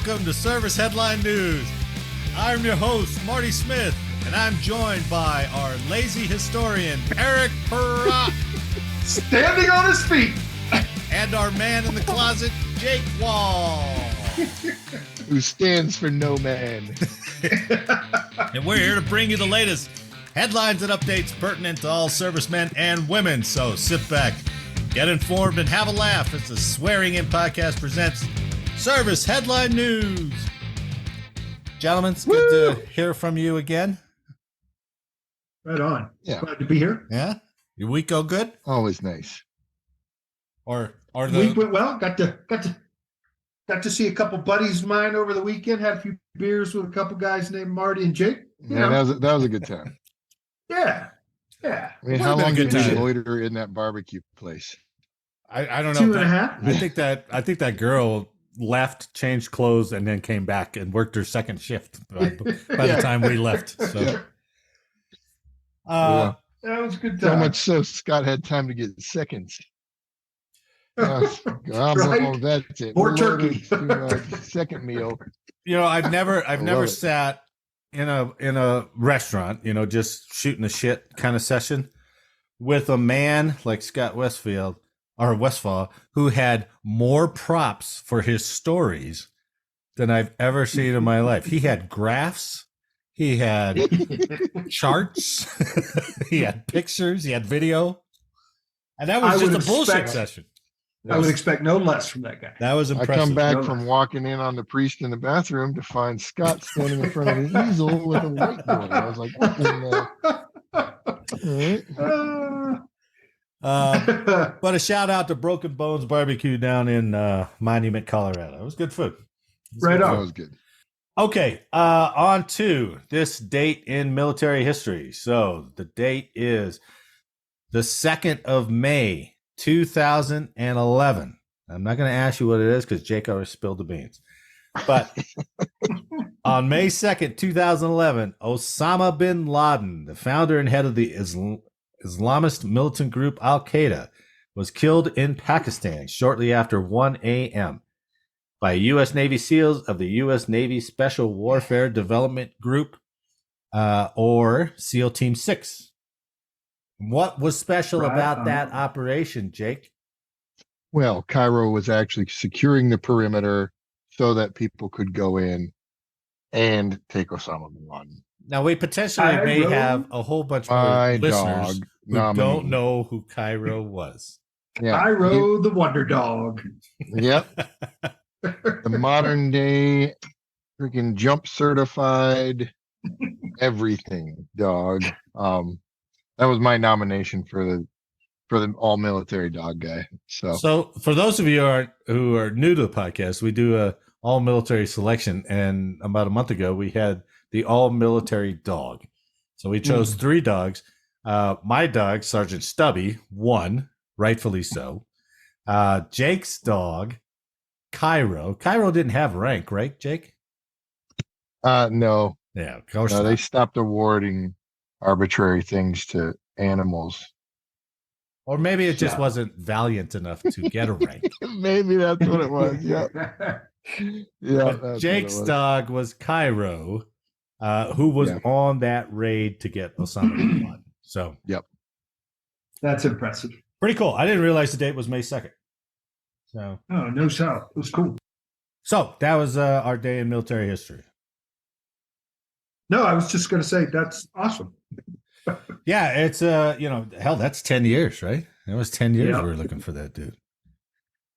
welcome to Service Headline News. I'm your host, Marty Smith, and I'm joined by our lazy historian, Eric Perrott. Standing on his feet. And our man in the closet, Jake Wall. Who stands for no man. And we're here to bring you the latest headlines and updates pertinent to all servicemen and women. So sit back, get informed, and have a laugh as the Swearing In Podcast presents Service Headline News. Gentlemen, it's good to hear from you again. Right on. Yeah. Glad to be here. Yeah? Your week go good? Always nice. Or The the week went well. Got to see a couple buddies of mine over the weekend. Had a few beers with a couple guys named Marty and Jake. Yeah, that was a good time. Yeah. I mean, how Would've been a long good did you time. loiter in that barbecue place? I don't know. 2.5. I think that girl left, changed clothes, and then came back and worked her second shift by the time we left. So, Yeah. That was a good So time. much so Scott had time to get seconds. That's it. More We'll turkey. order to, second meal. I've never love it. sat in a restaurant, just shooting the shit kind of session with a man like Scott Westfall, who had more props for his stories than I've ever seen in my life. He had graphs, he had charts, he had pictures, he had video, and that was I just would a bullshit expect- session. I would expect no less from that guy. That was I impressive. come back No. from walking in on the priest in the bathroom to find Scott standing in front of his easel with a whiteboard. I was like, what in the... All right. But a shout out to Broken Bones Barbecue down in Monument, Colorado. It was good food. Right That on. was good. Okay, on to this date in military history. So the date is the 2nd of May, 2011. I'm not going to ask you what it is because Jake already spilled the beans. But on May 2nd, 2011, Osama Bin Laden, the founder and head of the Islamist militant group Al-Qaeda, was killed in Pakistan shortly after 1 a.m. by U.S. Navy SEALs of the U.S. Navy Special Warfare Development Group, or SEAL Team 6. What was special Right about on. that operation, Jake? Well, Cairo was actually securing the perimeter so that people could go in and take Osama bin Laden. Now, we potentially may Cairo? have a whole bunch more My listeners dog who nominee. don't know who Cairo was. Yeah. I rode the Wonder Dog. Yep. The modern day freaking jump certified everything dog. That was my nomination for the all military dog guy. So, for those of you who are new to the podcast, we do a all military selection, and about a month ago, we had the all military dog. So we chose 3 dogs. My dog, Sergeant Stubby, won, rightfully so. Jake's dog, Cairo. Cairo didn't have rank, right, Jake? No, Yeah, of course no, not. they stopped awarding arbitrary things to animals. Or maybe it just Yeah. wasn't valiant enough to get a rank. Maybe that's what it was. Yep. Yeah. But Jake's dog was Cairo, who was Yeah. on that raid to get Osama bin Laden. So That's impressive. pretty cool. I didn't realize the date was May 2nd. So No south. It was cool. that was our day in military history. No, I was just going to say that's awesome. Yeah, it's hell, that's 10 years, right? It was 10 years Yeah. we were looking for that dude.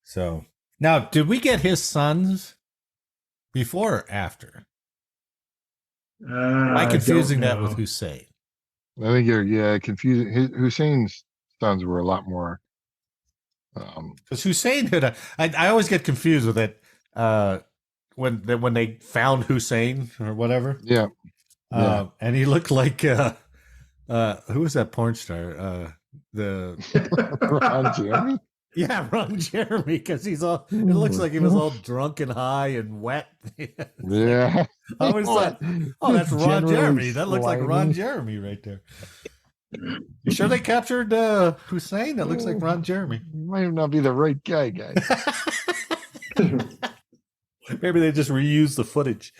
So now, did we get his sons before or after? Am I confusing that with Hussein? I think you're confusing. Hussein's sons were a lot more. Because Hussein had I always get confused with it when they found Hussein or whatever. Yeah. Yeah. And he looked like who was that porn star? Ron Jeremy? Ron Jeremy, because he's all. It looks like he was all drunk and high and wet. Yeah. I always thought, oh, that's Ron Generally Jeremy. That looks like Ron slimy. Jeremy right there. You sure they captured Hussein? That looks like Ron Jeremy. Might not be the right guy, guys. Maybe they just reuse the footage.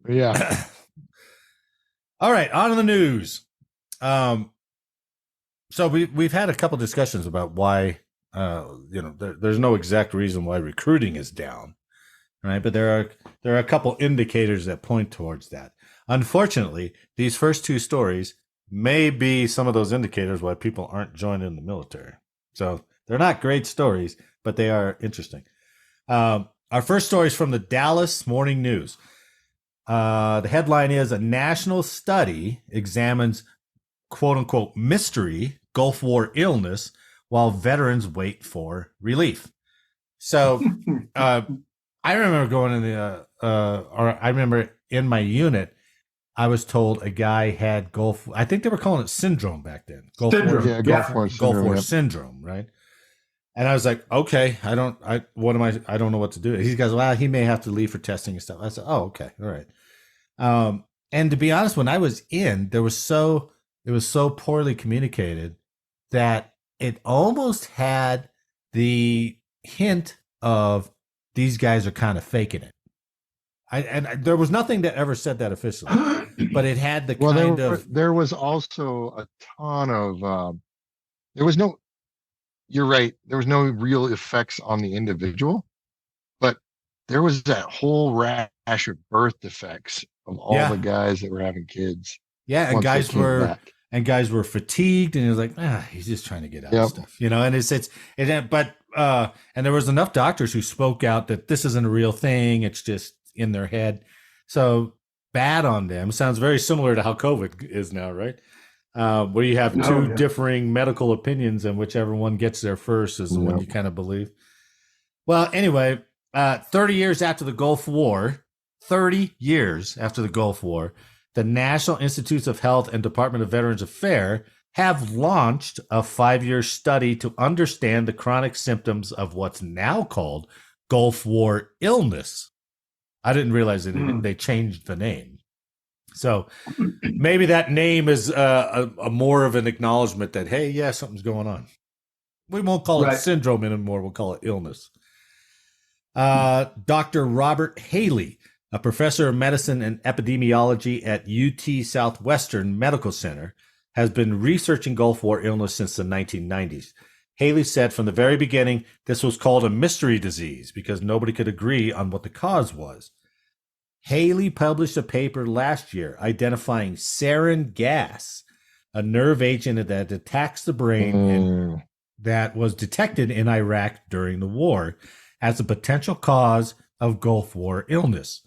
Yeah. All right, on to the news. So we've had a couple discussions about why there's no exact reason why recruiting is down, right? But there are a couple indicators that point towards that. Unfortunately, these first two stories may be some of those indicators why people aren't joining the military. So they're not great stories, but they are interesting. Our first story is from the Dallas Morning News. The headline is a national study examines quote unquote mystery Gulf War illness while veterans wait for relief. So I remember going in I remember in my unit, I was told a guy had I think they were calling it syndrome back then. Gulf War syndrome, right? And I was like, okay, I don't know what to do. He goes, well, he may have to leave for testing and stuff. I said, oh, okay. All right. And to be honest, when I was in, it was so poorly communicated that it almost had the hint of these guys are kind of faking it. And there was nothing that ever said that officially, but it had the there was also a ton of, you're right. There was no real effects on the individual, but there was that whole rash of birth defects of all the guys that were having kids. Yeah. And guys were fatigued, and it was like, he's just trying to get out of stuff, and there was enough doctors who spoke out that this isn't a real thing. It's just in their head. So bad on them. Sounds very similar to how COVID is now, right? Where you have two differing medical opinions, and whichever one gets there first is the one you kind of believe. Well, anyway, 30 years after the Gulf War, the National Institutes of Health and Department of Veterans Affairs have launched a 5-year study to understand the chronic symptoms of what's now called Gulf War illness. I didn't realize they changed the name. So maybe that name is a more of an acknowledgement that, hey, yeah, something's going on. We won't call it syndrome anymore. We'll call it illness. Dr. Robert Haley, a professor of medicine and epidemiology at UT Southwestern Medical Center, has been researching Gulf War illness since the 1990s. Haley said from the very beginning, this was called a mystery disease because nobody could agree on what the cause was. Haley published a paper last year identifying sarin gas, a nerve agent that attacks the brain and that was detected in Iraq during the war, as a potential cause of Gulf War illness.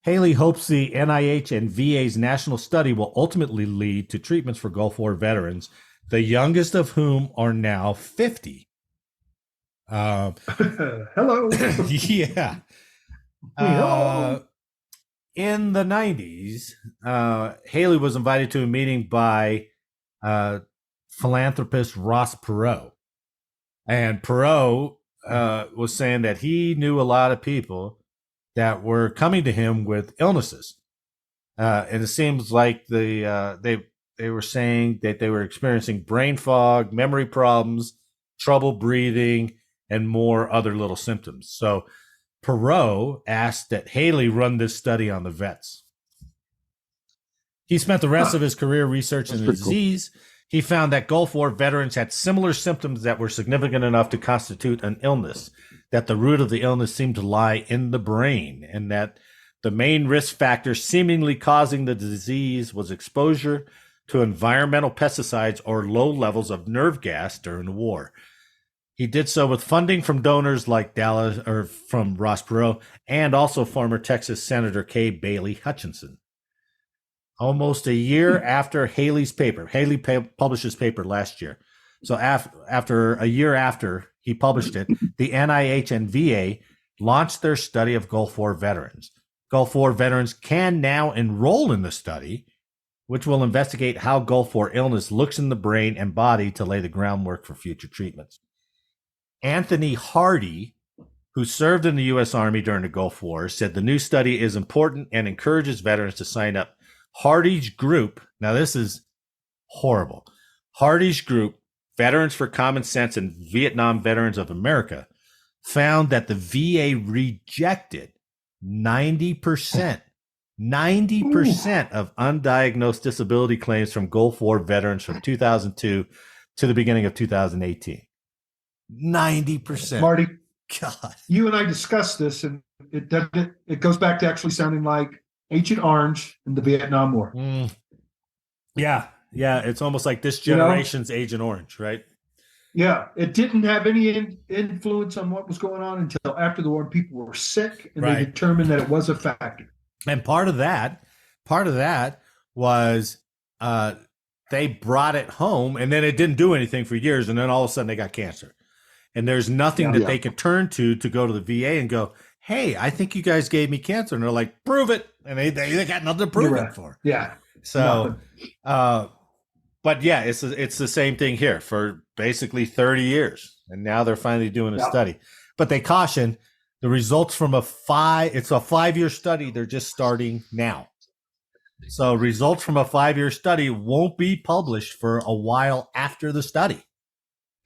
Haley hopes the NIH and VA's national study will ultimately lead to treatments for Gulf War veterans, the youngest of whom are now 50. Hello. Yeah. In the 90s, Haley was invited to a meeting by philanthropist Ross Perot. And Perot was saying that he knew a lot of people that were coming to him with illnesses. And it seems like they were saying that they were experiencing brain fog, memory problems, trouble breathing, and more other little symptoms. So Perot asked that Haley run this study on the vets. He spent the rest of his career researching the disease. Cool. He found that Gulf War veterans had similar symptoms that were significant enough to constitute an illness, that the root of the illness seemed to lie in the brain, and that the main risk factor seemingly causing the disease was exposure to environmental pesticides or low levels of nerve gas during the war. He did so with funding from donors like from Ross Perot and also former Texas Senator Kay Bailey Hutchinson. Almost a year after Haley's paper, Haley published his paper last year. So after a year after he published it, the NIH and VA launched their study of Gulf War veterans. Gulf War veterans can now enroll in the study, which will investigate how Gulf War illness looks in the brain and body to lay the groundwork for future treatments. Anthony Hardy, who served in the U.S. Army during the Gulf War, said the new study is important and encourages veterans to sign up. Hardy's group, now this is horrible. Hardy's group, Veterans for Common Sense and Vietnam Veterans of America, found that the VA rejected 90% of undiagnosed disability claims from Gulf War veterans from 2002 to the beginning of 2018. 90%. Marty, God. you and I discussed this, and it goes back to actually sounding like Agent Orange in the Vietnam War. Yeah. It's almost like this generation's Agent Orange, right? Yeah, it didn't have any influence on what was going on until after the war. People were sick, and they determined that it was a factor. And part of that was they brought it home, and then it didn't do anything for years, and then all of a sudden they got cancer. And there's nothing that they could turn to go to the VA and go, hey, I think you guys gave me cancer. And they're like, prove it. And they got nothing to prove it for. Yeah. So, but yeah, it's the same thing here for basically 30 years. And now they're finally doing a study. But they caution the results from it's a 5-year study. They're just starting now. So results from a 5-year study won't be published for a while after the study.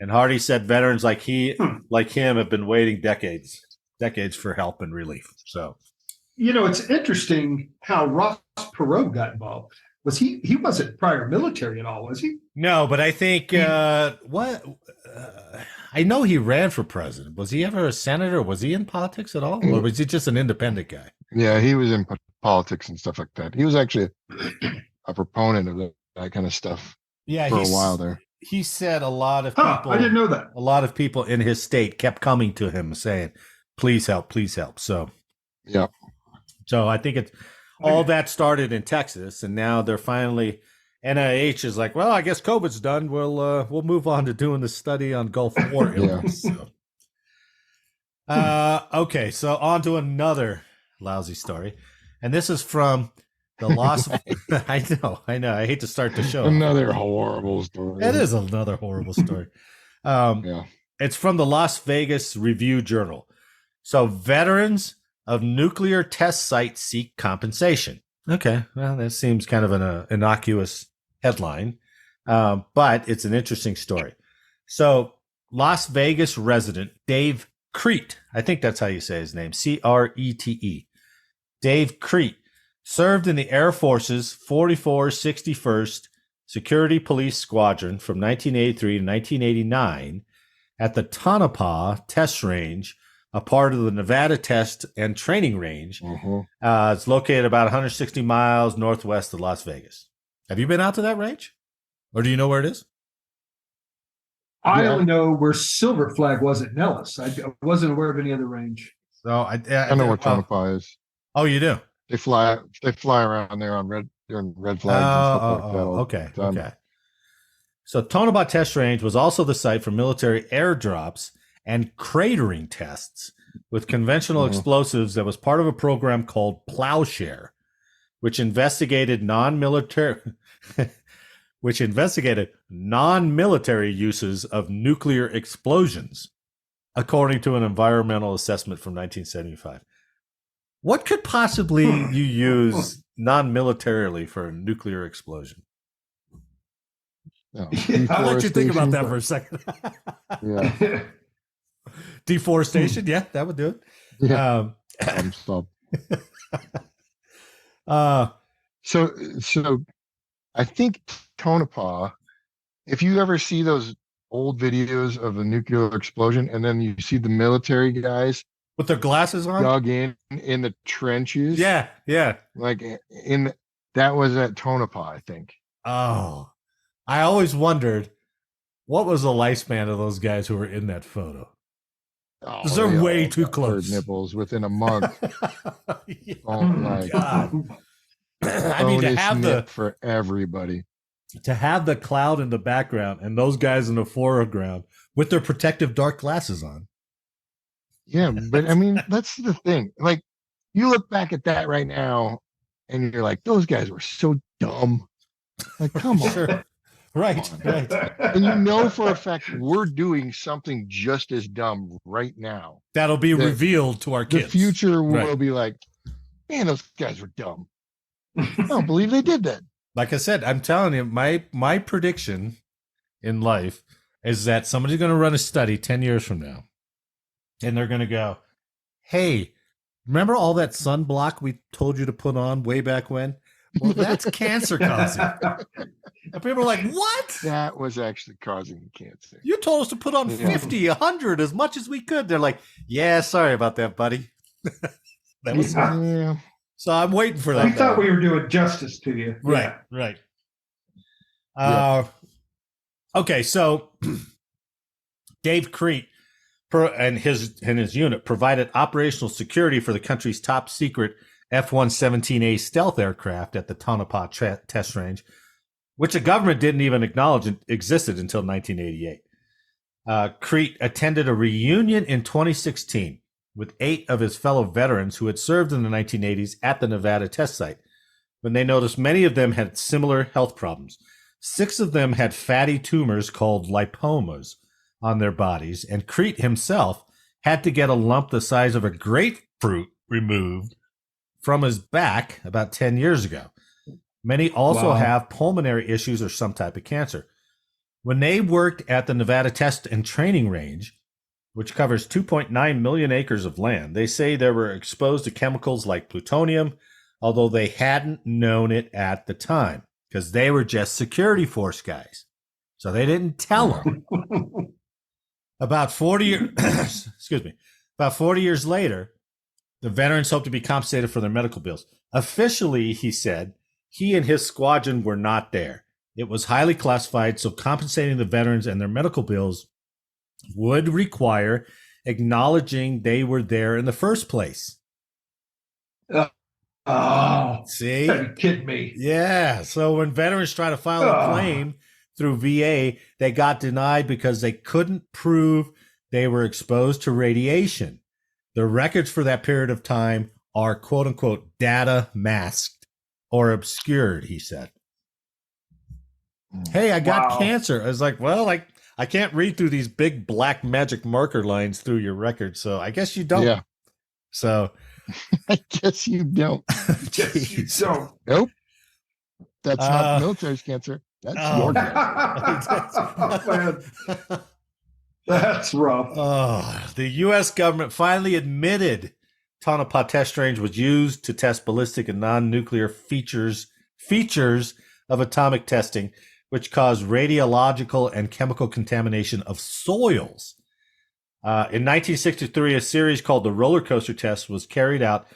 And Hardy said veterans like him have been waiting decades for help and relief. So, it's interesting how Ross Perot got involved. Was he wasn't prior military at all, was he? No, but I think I know he ran for president. Was he ever a senator? Was he in politics at all, or was he just an independent guy? Yeah, he was in politics and stuff like that. He was actually a proponent of that kind of stuff. Yeah, for a while there. He said a lot of people. I didn't know that. A lot of people in his state kept coming to him saying, "Please help, please help." So, yeah. So I think all that started in Texas, and now they're finally. NIH is like, well, I guess COVID's done. We'll move on to doing the study on Gulf War illness. Okay, so on to another lousy story, and this is from the Las. I know. I hate to start the show. Another horrible story. It is another horrible story. Yeah. It's from the Las Vegas Review-Journal. So veterans of nuclear test sites seek compensation. Okay, well, that seems kind of an innocuous headline, but it's an interesting story. So Las Vegas resident Dave Crete, I think that's how you say his name, Crete. Dave Crete served in the Air Force's 4461st Security Police Squadron from 1983 to 1989 at the Tonopah Test Range, a part of the Nevada Test and Training Range. It's located about 160 miles northwest of Las Vegas. Have you been out to that range? Or do you know where it is? I only know where Silver Flag was at Nellis. I wasn't aware of any other range. So I know where Tonopah is. Oh, you do? They fly around there on red flags and stuff like that. Okay. So Tonopah Test Range was also the site for military airdrops and cratering tests with conventional explosives that was part of a program called Plowshare, which investigated non-military uses of nuclear explosions, according to an environmental assessment from 1975. What could possibly you use non-militarily for a nuclear explosion? No, I'll let you think about that for a second. Yeah. Deforestation, yeah, that would do it. Yeah. So I think Tonopah, if you ever see those old videos of a nuclear explosion and then you see the military guys with their glasses on, dug in the trenches. Yeah. Like that was at Tonopah, I think. Oh, I always wondered what was the lifespan of those guys who were in that photo. Because they're way too close. Nipples within a month. Oh my God. I mean, to have for everybody. To have the cloud in the background and those guys in the foreground with their protective dark glasses on. Yeah, but I mean, that's the thing. Like, you look back at that right now, and you're like, those guys were so dumb. Like, come on. Sure. Right. And you know for a fact we're doing something just as dumb right now. That'll be revealed to our kids. The future will be like, man, those guys were dumb. I don't believe they did that. Like I said, I'm telling you, my prediction in life is that somebody's going to run a study 10 years from now. and they're going to go, hey, remember all that sunblock we told you to put on way back when? Well, that's cancer causing. And people are like, what? That was actually causing the cancer. You told us to put on 50, 100, as much as we could. They're like, yeah, sorry about that, buddy. That was Yeah. So I'm waiting for that. I thought we were doing justice to you. Right, Yeah. right. Okay, so Dave Crete and his unit provided operational security for the country's top secret F-117A stealth aircraft at the Tonopah test range, which the government didn't even acknowledge existed until 1988. Crete attended a reunion in 2016 with 8 of his fellow veterans who had served in the 1980s at the Nevada test site, when they noticed many of them had similar health problems. 6 of them had fatty tumors called lipomas on their bodies, and Crete himself had to get a lump the size of a grapefruit removed from his back about 10 years ago. Many also have pulmonary issues or some type of cancer. When they worked at the Nevada Test and Training Range, which covers 2.9 million acres of land, they say they were exposed to chemicals like plutonium, although they hadn't known it at the time because they were just security force guys. So they didn't tell them. About 40 years later, the veterans hope to be compensated for their medical bills. Officially, he said, he and his squadron were not there. It was highly classified, so compensating the veterans and their medical bills would require acknowledging they were there in the first place. See? Are you kidding me? Yeah. So when veterans try to file a claim through VA, they got denied because they couldn't prove they were exposed to radiation. The records for that period of time are quote unquote data masked or obscured, he said. Hey, I got cancer. I was like, well, I can't read through these big black magic marker lines through your record, so I guess you don't. Yeah. So I guess you don't. Nope. That's not the military's cancer. That's your cancer. That's rough. The U.S. government finally admitted Tonopah Test Range was used to test ballistic and non-nuclear features of atomic testing, which caused radiological and chemical contamination of soils. In 1963, a series called the roller coaster test was carried out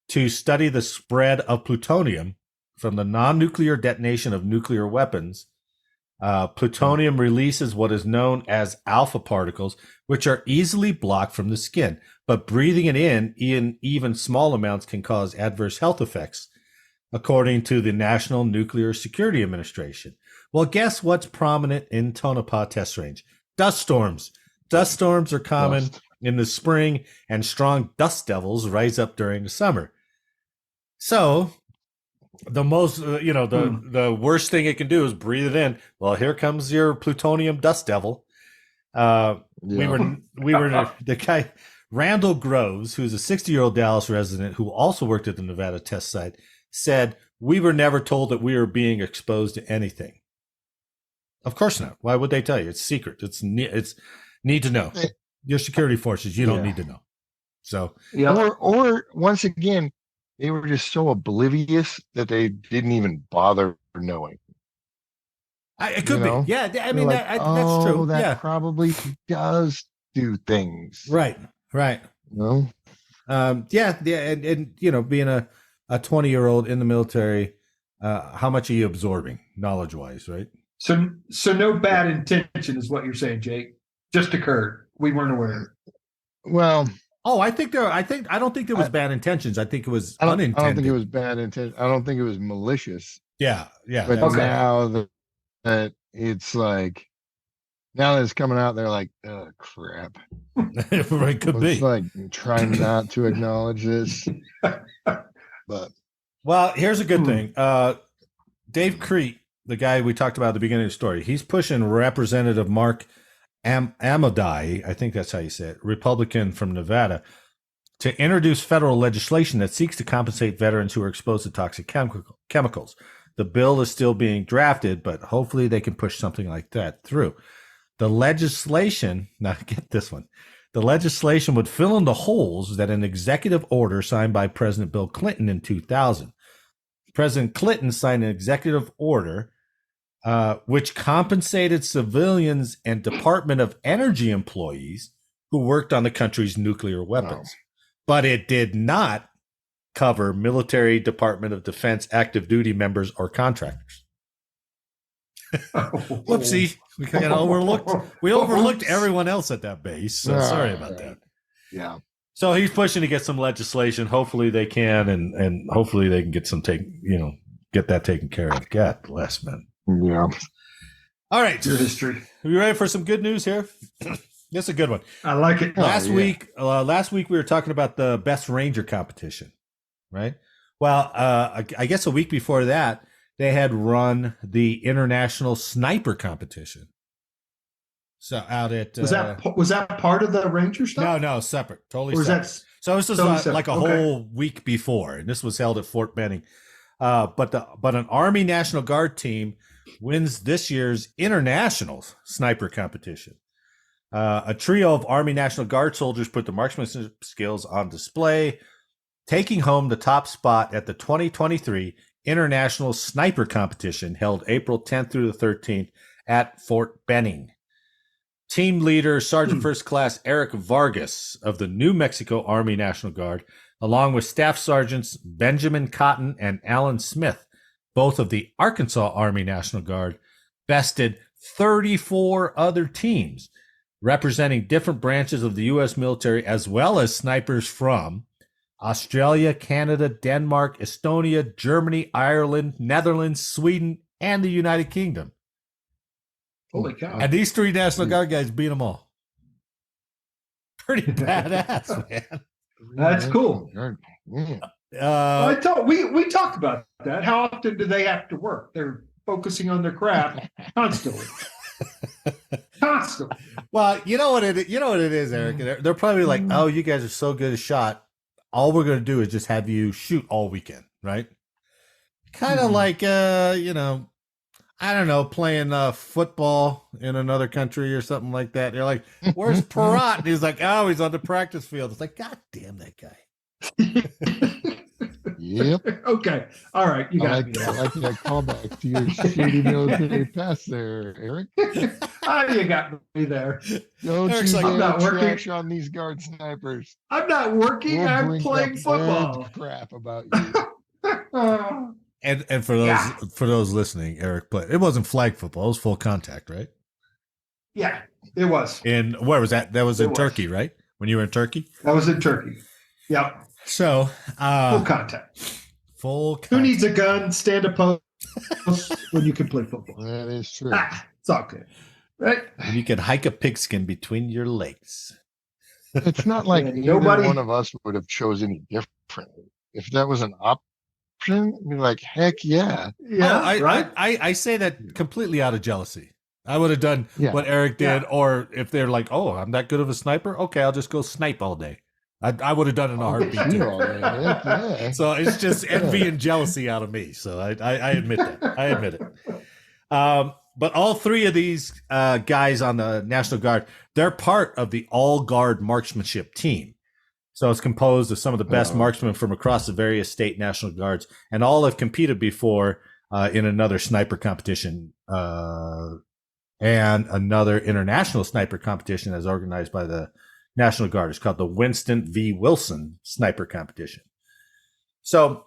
to study the spread of plutonium from the non-nuclear detonation of nuclear weapons. Plutonium releases what is known as alpha particles, which are easily blocked from the skin, but breathing it in even small amounts can cause adverse health effects, according to the National Nuclear Security Administration. Well, guess what's prominent in Tonopah Test Range? Dust storms. Dust storms are common in the spring, and strong dust devils rise up during the summer. So the most, the worst thing it can do is breathe it in. Well, here comes your plutonium dust devil. We were the guy, Randall Groves, who's a 60-year-old Dallas resident who also worked at the Nevada test site, said, we were never told that we were being exposed to anything. Of course not. Why would they tell you? It's secret. It's need to know. Your security forces, you don't need to know. So, or once again, they were just so oblivious that they didn't even bother knowing. It could be. Yeah, I mean, like, that's true. That probably does do things. Right. No. And being a 20-year-old in the military, how much are you absorbing knowledge-wise, right? So no bad intention is what you're saying, Jake. Just occurred. We weren't aware. Well, I don't think there was bad intentions. I think it was unintended. I don't think it was bad intent. I don't think it was malicious. Yeah. But now that it's like, now that it's coming out, they're like, oh crap. Right, could be. Like trying not to acknowledge this. But well, here's a good thing. Dave Crete, the guy we talked about at the beginning of the story, he's pushing Representative Mark Amodai, I think that's how you say it, Republican from Nevada, to introduce federal legislation that seeks to compensate veterans who are exposed to toxic chemicals. The bill is still being drafted, but hopefully they can push something like that through. The legislation, now get this one, The legislation would fill in the holes that an executive order signed by President Bill Clinton in 2000. President Clinton signed an executive order which compensated civilians and Department of Energy employees who worked on the country's nuclear weapons. But it did not cover military, Department of Defense, active duty members, or contractors. Whoopsie. We overlooked everyone else at that base. So sorry about that. Yeah. So he's pushing to get some legislation. Hopefully they can, and hopefully they can get get that taken care of. God bless, man. Yeah. All right. Your history. Are you ready for some good news here? That's a good one. I like it. Last week we were talking about the best Ranger competition, right? Well, I guess a week before that, they had run the international sniper competition. So out at was that part of the Ranger stuff? No, separate, totally. Or separate. So this was like a okay. whole week before, and this was held at Fort Benning. But an Army National Guard team wins this year's international sniper competition. A trio of Army National Guard soldiers put the marksmanship skills on display, taking home the top spot at the 2023 International Sniper Competition held April 10th through the 13th at Fort Benning. Team leader Sergeant First Class Eric Vargas of the New Mexico Army National Guard, along with Staff Sergeants Benjamin Cotton and Alan Smith, both of the Arkansas Army National Guard, bested 34 other teams representing different branches of the U.S. military, as well as snipers from Australia, Canada, Denmark, Estonia, Germany, Ireland, Netherlands, Sweden, and the United Kingdom. Holy cow. And these three National Guard guys beat them all. Pretty badass, man. That's cool. I thought we talked about that. How often do they have to work? They're focusing on their craft constantly. Constantly. Well, you know what it is, Eric. They're probably like, "Oh, you guys are so good a shot. All we're going to do is just have you shoot all weekend, right?" Kind of like, I don't know, playing football in another country or something like that. You're like, "Where's Parat?" And he's like, "Oh, he's on the practice field." It's like, God damn that guy. Yep. Okay. All right. You got me. I like that callback to your shitty military past there, Eric. You got me there. Don't Eric's you like, dare I'm not working. trash on these guard snipers. I'm not working. We'll I'm bring playing up football. bad crap about you. And for those listening, Eric, but it wasn't flag football. It was full contact, right? Yeah, it was. And where was that? That was in Turkey, right? When you were in Turkey? That was in Turkey. Yep. So full contact. Full contact. Who needs a gun? Stand a post when you can play football. That is true. It's all good. Right? And you can hike a pigskin between your legs. It's not like either nobody- one of us would have chosen any differently. If that was an option, I'd be like, heck yeah. Yeah. Oh, I say that completely out of jealousy. I would have done what Eric did, or if they're like, "Oh, I'm that good of a sniper, okay, I'll just go snipe all day." I would have done it in a heartbeat. Too. Heck yeah. So it's just envy and jealousy out of me. So I admit that. I admit it. But all three of these guys on the National Guard, they're part of the all-guard marksmanship team. So it's composed of some of the best marksmen from across the various state National Guards, and all have competed before in another sniper competition and another international sniper competition as organized by the National Guard. It's called the Winston V. Wilson Sniper Competition. So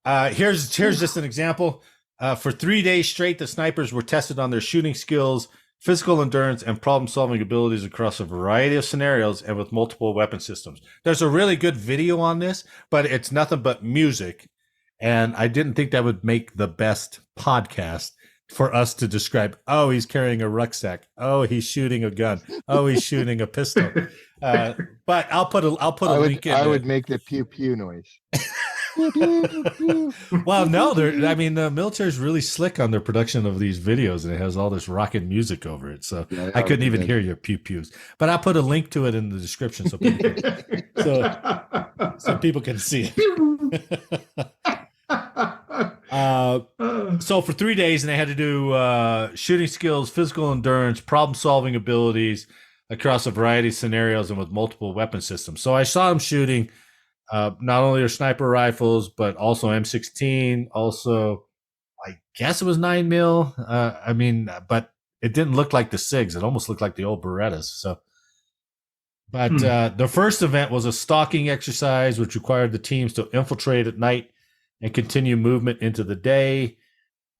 here's just an example. For 3 days straight, the snipers were tested on their shooting skills, physical endurance, and problem-solving abilities across a variety of scenarios and with multiple weapon systems. There's a really good video on this, but it's nothing but music. And I didn't think that would make the best podcast for us to describe, oh, he's carrying a rucksack. Oh, he's shooting a gun. Oh, he's shooting a pistol. But I'll put a link in. I would make the pew pew noise. Well, no, the military's really slick on their production of these videos, and it has all this rockin' music over it. So I couldn't even hear your pew pews. But I'll put a link to it in the description so people can see it. So for 3 days, and they had to do shooting skills, physical endurance, problem-solving abilities, across a variety of scenarios and with multiple weapon systems. So I saw them shooting not only their sniper rifles, but also M16, also I guess it was 9mm. But it didn't look like the SIGs. It almost looked like the old Berettas. So, but the first event was a stalking exercise, which required the teams to infiltrate at night and continue movement into the day.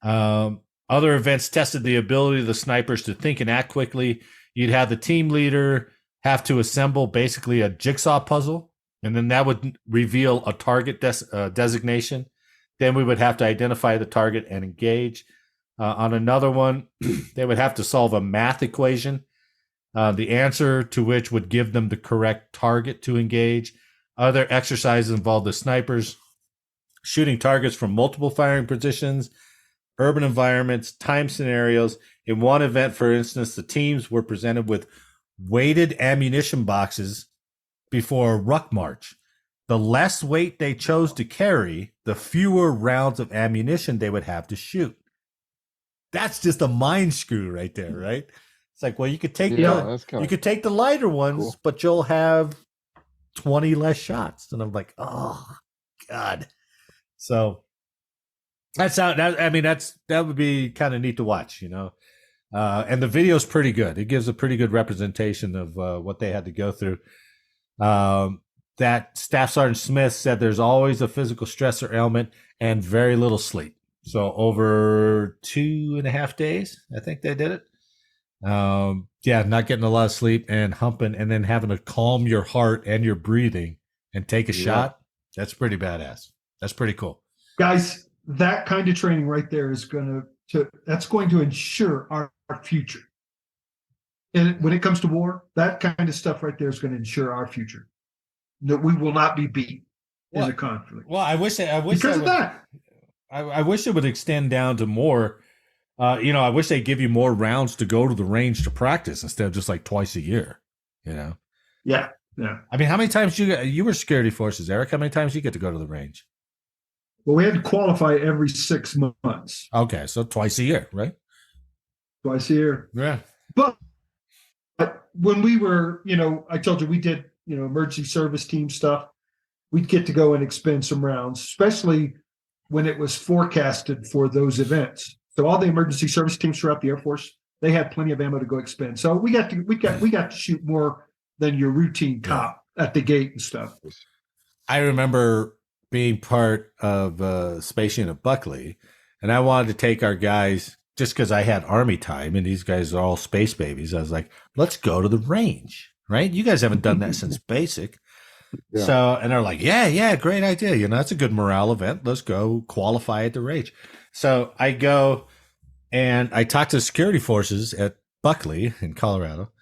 Other events tested the ability of the snipers to think and act quickly. You'd have the team leader have to assemble basically a jigsaw puzzle, and then that would reveal a target designation. Then we would have to identify the target and engage. On another one, they would have to solve a math equation, the answer to which would give them the correct target to engage. Other exercises involved the snipers shooting targets from multiple firing positions, urban environments, time scenarios. In one event, for instance, the teams were presented with weighted ammunition boxes before a ruck march. The less weight they chose to carry, the fewer rounds of ammunition they would have to shoot. That's just a mind screw right there, right? It's like, well, you could take the lighter ones, but you'll have 20 less shots. And I'm like, oh God. So that would be kind of neat to watch, and the video is pretty good. It gives a pretty good representation of what they had to go through. That Staff Sergeant Smith said there's always a physical stressor element and very little sleep. So over 2.5 days, I think they did it. Not getting a lot of sleep and humping and then having to calm your heart and your breathing and take a shot. That's pretty badass. That's pretty cool. Guys, that kind of training right there is going to ensure our future. And when it comes to war, that kind of stuff right there is going to ensure our future. That we will not be beat in a conflict. Well, I wish because of that. I wish it would extend down to more. I wish they give you more rounds to go to the range to practice instead of just like twice a year. Yeah. I mean, how many times you were security forces, Eric? How many times you get to go to the range? Well, we had to qualify every 6 months. Okay, so twice a year, right? Twice a year. Yeah. But when we were, I told you we did, emergency service team stuff. We'd get to go and expend some rounds, especially when it was forecasted for those events. So all the emergency service teams throughout the Air Force, they had plenty of ammo to go expend. So we got to shoot more than your routine cop at the gate and stuff. I remember being part of Space Unit Buckley, and I wanted to take our guys just because I had Army time, and these guys are all space babies. I was like, let's go to the range, right? You guys haven't done that since basic. Yeah. So, and they're like, yeah, great idea. That's a good morale event. Let's go qualify at the range. So I go and I talk to the security forces at Buckley in Colorado,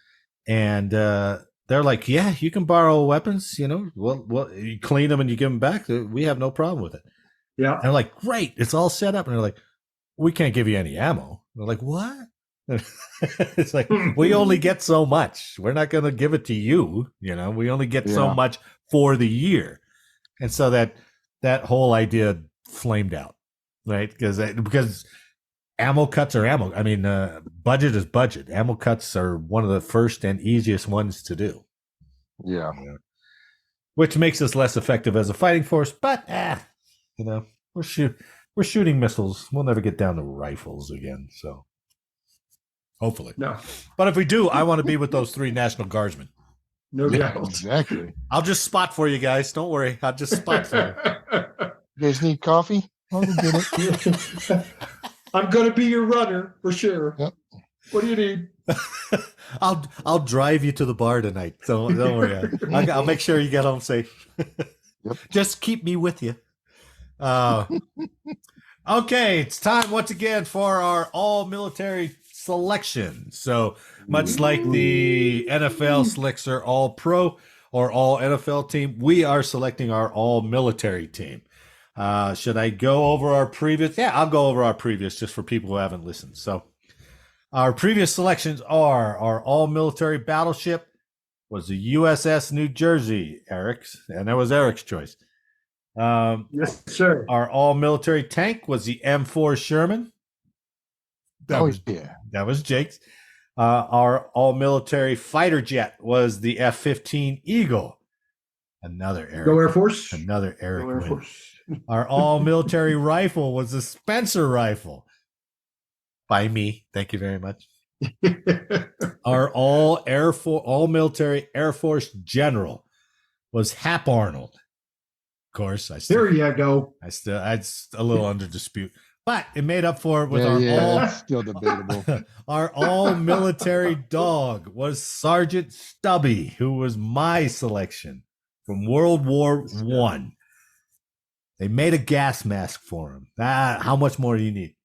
and they're like, yeah, you can borrow weapons, well, you clean them and you give them back. We have no problem with it. Yeah. And I'm like, great. It's all set up. And they're like, we can't give you any ammo. They're like, what? It's like, we only get so much. We're not going to give it to you. We only get so much for the year. And so that whole idea flamed out, right? Because ammo cuts are ammo. I mean, budget is budget. Ammo cuts are one of the first and easiest ones to do. Yeah. Which makes us less effective as a fighting force, but we're shooting missiles. We'll never get down to rifles again. So hopefully. No. But if we do, I want to be with those 3 National Guardsmen. No doubt. Exactly. I'll just spot for you guys. Don't worry. I'll just spot for you. You guys need coffee? I'll go get it. I'm going to be your runner for sure. Yep. What do you need? I'll drive you to the bar tonight. So don't worry. I'll make sure you get home safe. Yep. Just keep me with you. Okay, it's time once again for our all military selection. So much like the NFL selects their all pro or all NFL team, we are selecting our all military team. Should I go over our previous? Yeah, I'll go over our previous just for people who haven't listened. So our previous selections are our all military battleship was the USS New Jersey, Eric's, and that was Eric's choice. Yes, sir. Our all military tank was the M4 Sherman. That was Jake's. Our all-military fighter jet was the F-15 Eagle. Another Eric. Go Air Force. Another Eric Go Air win. Force. Our all-military rifle was the Spencer rifle. By me. Thank you very much. Our all-military Air Force general was Hap Arnold. Of course, There you go. It's a little under dispute, but it made up for it with that's still debatable. Our all-military dog was Sergeant Stubby, who was my selection from World War I. They made a gas mask for him. How much more do you need?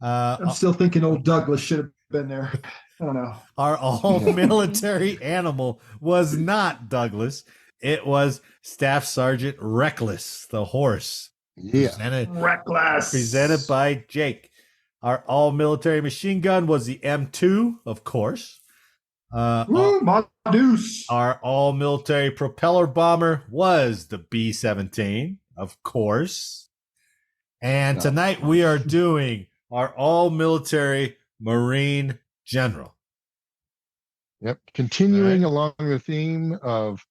I'm still thinking old Douglas should have been there. I don't know. Our all-military animal was not Douglas. It was Staff Sergeant Reckless, the horse. Yeah. Reckless. Presented by Jake. Our all-military machine gun was the M2, of course. Deuce. Our all-military propeller bomber was the B-17, of course. And tonight we are doing our all-military Marine General. Yep. Continuing along the theme of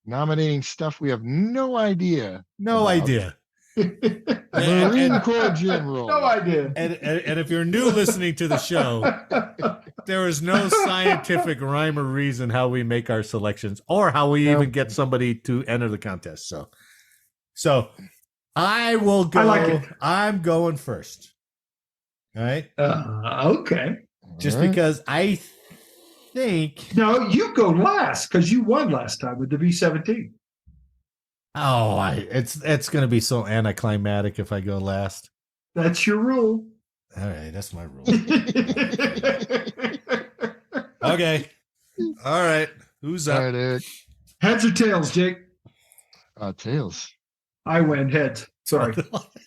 nominating stuff we have no idea. No idea. Marine Corps General. No idea. And if you're new listening to the show, there is no scientific rhyme or reason how we make our selections or how we even get somebody to enter the contest. So I will go. I like it. I'm going first. All right. Okay. Just because I think. No, you go last because you won last time with the B-17. Oh, it's going to be so anticlimactic if I go last. That's your rule. All right, that's my rule. Okay. All right. Who's up? All right, Eric. Heads or tails, Jake? Tails. I win heads. Sorry.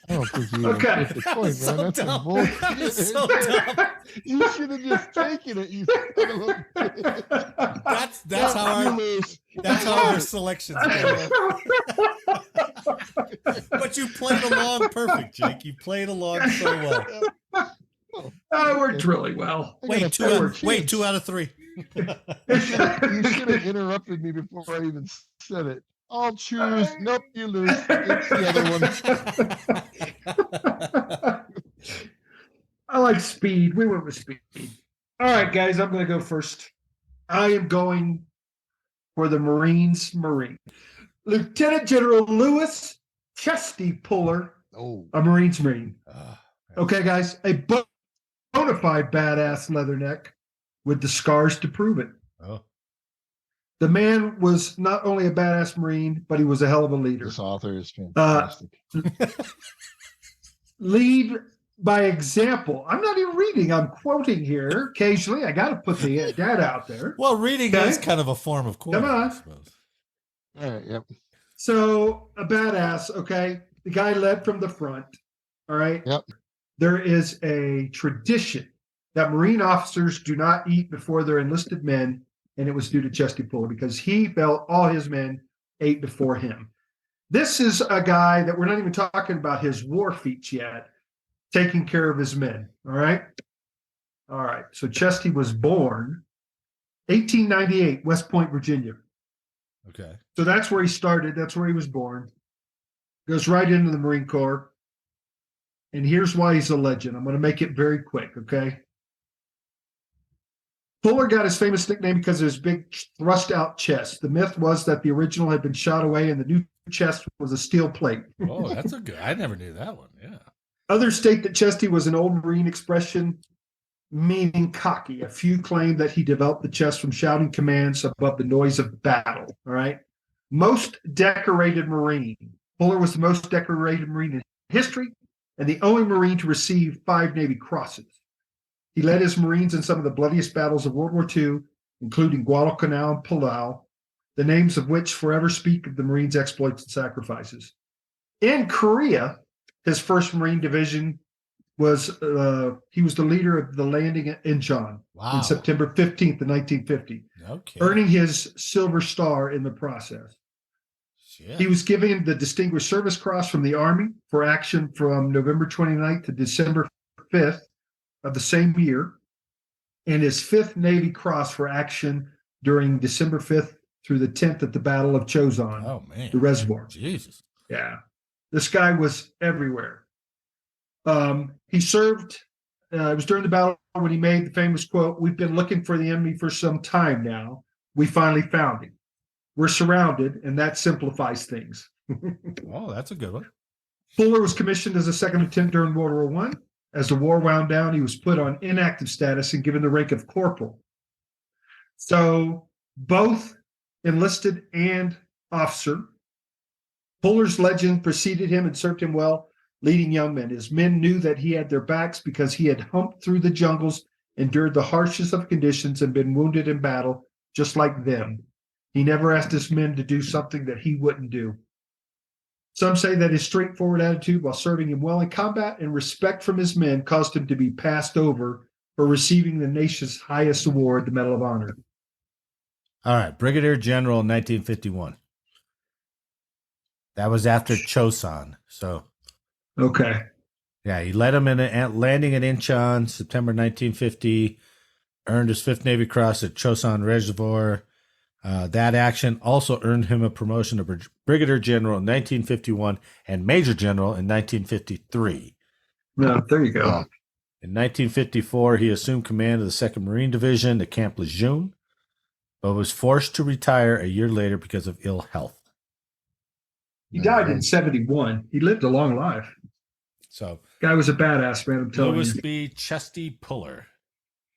I don't think you Okay. get the point, man. So That's dumb. a bullshit. That is so dumb. You should have just taken it. You son of a bitch. That's how You our lose. that's how our selections go. But you played along perfect, Jake. You played along so well. That worked really well. Wait, two out of three. You should have interrupted me before I even said it. I'll choose. Nope, you lose. It's the other one. I like speed. We went with speed. All right, guys, I'm going to go first. I am going for the Marines Marine. Lieutenant General Lewis Chesty Puller, a Marines Marine. Okay, guys, a bona fide badass leatherneck with the scars to prove it. Oh. The man was not only a badass Marine, but he was a hell of a leader. This author is fantastic. Lead by example. I'm not even reading. I'm quoting here. Occasionally, I got to put the data out there. Well, reading is kind of a form of quoting, Come on. I suppose. All right, yep. So, a badass, okay? The guy led from the front, all right? Yep. There is a tradition that Marine officers do not eat before their enlisted men, and it was due to Chesty Puller because he felt all his men ate before him. This is a guy that we're not even talking about his war feats yet, taking care of his men, all right? All right, so Chesty was born 1898, West Point, Virginia. Okay. So that's where he started. That's where he was born. Goes right into the Marine Corps. And here's why he's a legend. I'm going to make it very quick, okay? Puller got his famous nickname because of his big thrust-out chest. The myth was that the original had been shot away and the new chest was a steel plate. Oh, that's a good. I never knew that one. Yeah. Others state that Chesty was an old Marine expression meaning cocky. A few claim that he developed the chest from shouting commands above the noise of battle. All right. Most decorated Marine. Puller was the most decorated Marine in history and the only Marine to receive 5 Navy crosses. He led his Marines in some of the bloodiest battles of World War II, including Guadalcanal and Palau, the names of which forever speak of the Marines' exploits and sacrifices. In Korea, his 1st Marine Division was he was the leader of the landing at Incheon in September 15th of 1950, earning his Silver Star in the process. Shit. He was given the Distinguished Service Cross from the Army for action from November 29th to December 5th of the same year. and his 5th Navy Cross for action during December 5th through the 10th at the Battle of Chosin, Oh man, the reservoir. Jesus. Yeah, this guy was everywhere. He served. It was during the battle when he made the famous quote, "We've been looking for the enemy for some time now. We finally found him. We're surrounded, and that simplifies things." Oh, that's a good one. Fuller was commissioned as a second lieutenant during World War I. As the war wound down, he was put on inactive status and given the rank of corporal. So both enlisted and officer. Fuller's legend preceded him and served him well, leading young men. His men knew that he had their backs because he had humped through the jungles, endured the harshest of conditions, and been wounded in battle, just like them. He never asked his men to do something that he wouldn't do. Some say that his straightforward attitude while serving him well in combat and respect from his men caused him to be passed over for receiving the nation's highest award, the Medal of Honor. All right, Brigadier General in 1951. That was after Chosin. So, Okay. yeah, he led him in a landing at Incheon, September 1950. Earned his 5th Navy Cross at Chosin Reservoir. That action also earned him a promotion to Brigadier General in 1951 and Major General in 1953. No, there you go. In 1954, he assumed command of the 2nd Marine Division at Camp Lejeune, but was forced to retire a year later because of ill health. He died in 71. He lived a long life. So, guy was a badass, man. I'm telling Lewis you. B. Chesty Puller.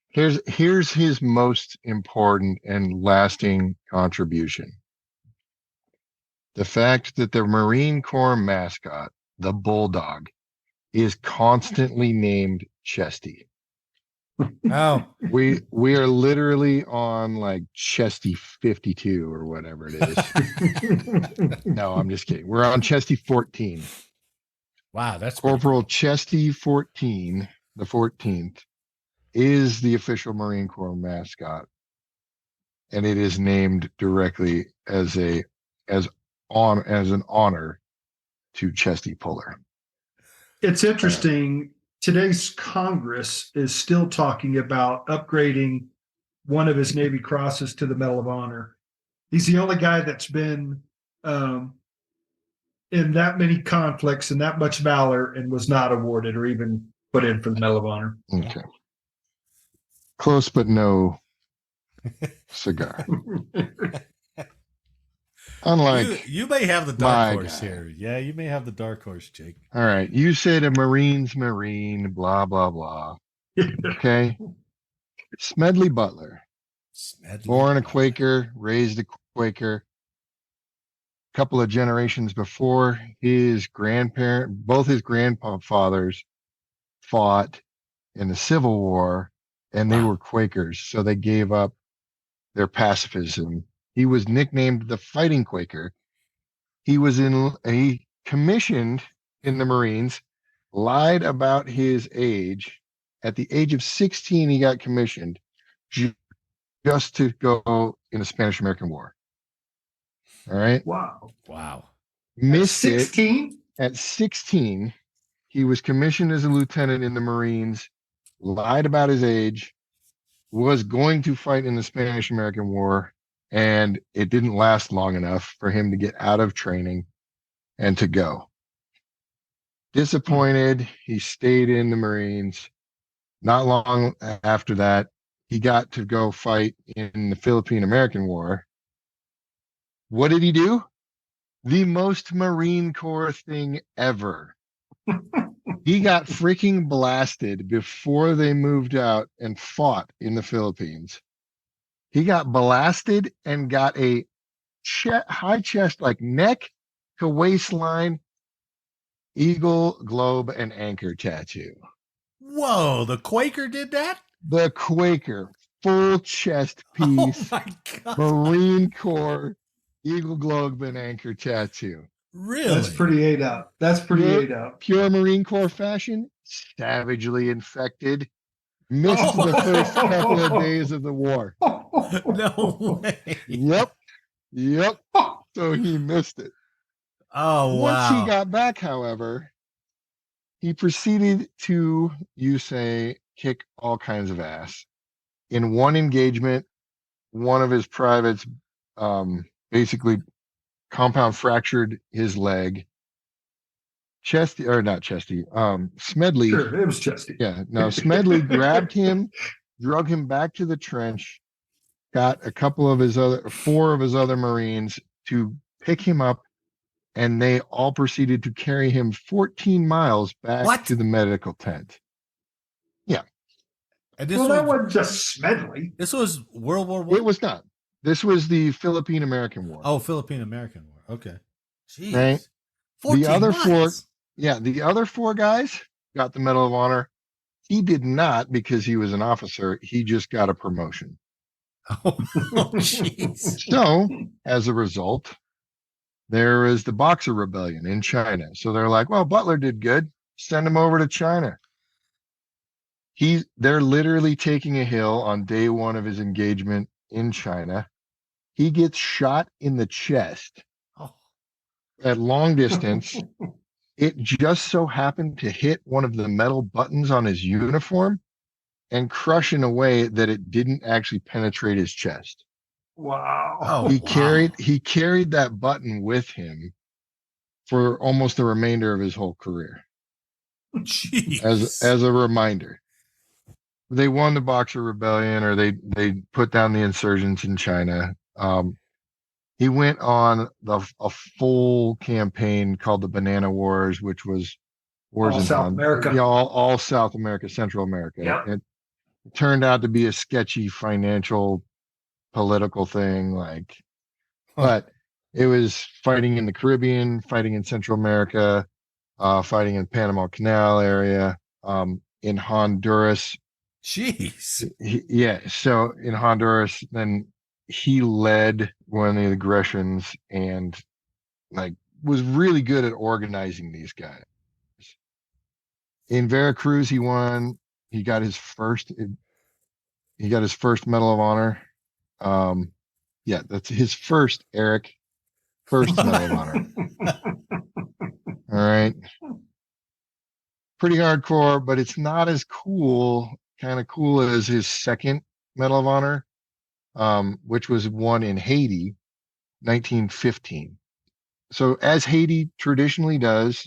Here's his most important and lasting contribution. The fact that the Marine Corps mascot, the Bulldog, is constantly named Chesty. oh, We are literally on like Chesty 52 or whatever it is. No, I'm just kidding. We're on Chesty 14. wow, that's Corporal Chesty 14, the 14th, is the official Marine Corps mascot, and it is named directly as an honor to Chesty Puller. It's interesting. Today's Congress is still talking about upgrading one of his Navy Crosses to the Medal of Honor. He's the only guy that's been in that many conflicts and that much valor and was not awarded or even put in for the Medal of Honor. Okay. Close but no cigar. Unlike you may have the dark horse here. Yeah, you may have the dark horse, Jake. All right. You said a Marine's Marine, blah, blah, blah. Okay. Smedley Butler. Born a Quaker, raised a Quaker. A couple of generations before, both his grandfathers fought in the Civil War, and they were Quakers, so they gave up their pacifism. He was nicknamed the Fighting Quaker. He commissioned in the Marines, lied about his age. At the age of 16, he got commissioned just to go in the Spanish-American War. All right. Wow. Missed 16? At 16, he was commissioned as a lieutenant in the Marines, lied about his age, was going to fight in the Spanish-American War, and it didn't last long enough for him to get out of training and to go. Disappointed, he stayed in the Marines. Not long after that, he got to go fight in the Philippine-American War. What did he do? The most Marine Corps thing ever. He got freaking blasted before they moved out and fought in the Philippines. He got blasted and got a high chest, like neck to waistline, eagle, globe, and anchor tattoo. Whoa, the Quaker did that? The Quaker, full chest piece, oh my God. Marine Corps, eagle, globe, and anchor tattoo. Really? That's pretty ate up. That's pretty ate up. Pure Marine Corps fashion, savagely infected. Missed the first couple of days of the war. No way. Yep. So he missed it. Oh, wow. Once he got back, however, he proceeded to, you say, kick all kinds of ass. in one engagement, one of his privates basically compound fractured his leg. Smedley. Sure, it was Chesty. Yeah, no, Smedley grabbed him, drug him back to the trench, got four of his other Marines to pick him up, and they all proceeded to carry him 14 miles back to the medical tent. Yeah. And that wasn't just Smedley. This was World War I? It was not. This was the Philippine-American War. Oh, Philippine-American War. Okay. Jeez. Right? 14 The other miles. the other four guys got the Medal of Honor. He did not because he was an officer. He just got a promotion. Oh, jeez. So, as a result, there is the Boxer Rebellion in China. So they're like, well, Butler did good. Send him over to China. They're literally taking a hill on day one of his engagement in China. He gets shot in the chest at long distance. It just so happened to hit one of the metal buttons on his uniform and crush in a way that it didn't actually penetrate his chest. Wow. Oh, He carried that button with him for almost the remainder of his whole career. Jeez. As a reminder. They won the Boxer Rebellion, or they put down the insurgents in China. He went on a full campaign called the Banana Wars, which was wars all in South America. Yeah, all South America, Central America. Yep. It turned out to be a sketchy financial, political thing, but it was fighting in the Caribbean, fighting in Central America, fighting in Panama Canal area, in Honduras. Jeez. So in Honduras, then he led one of the aggressions and was really good at organizing these guys. In Veracruz, he won. He got his first Medal of Honor. That's his first, Eric. First Medal of Honor. All right. Pretty hardcore, but it's not as kind of cool as his second Medal of Honor, which was won in Haiti, 1915. So as Haiti traditionally does,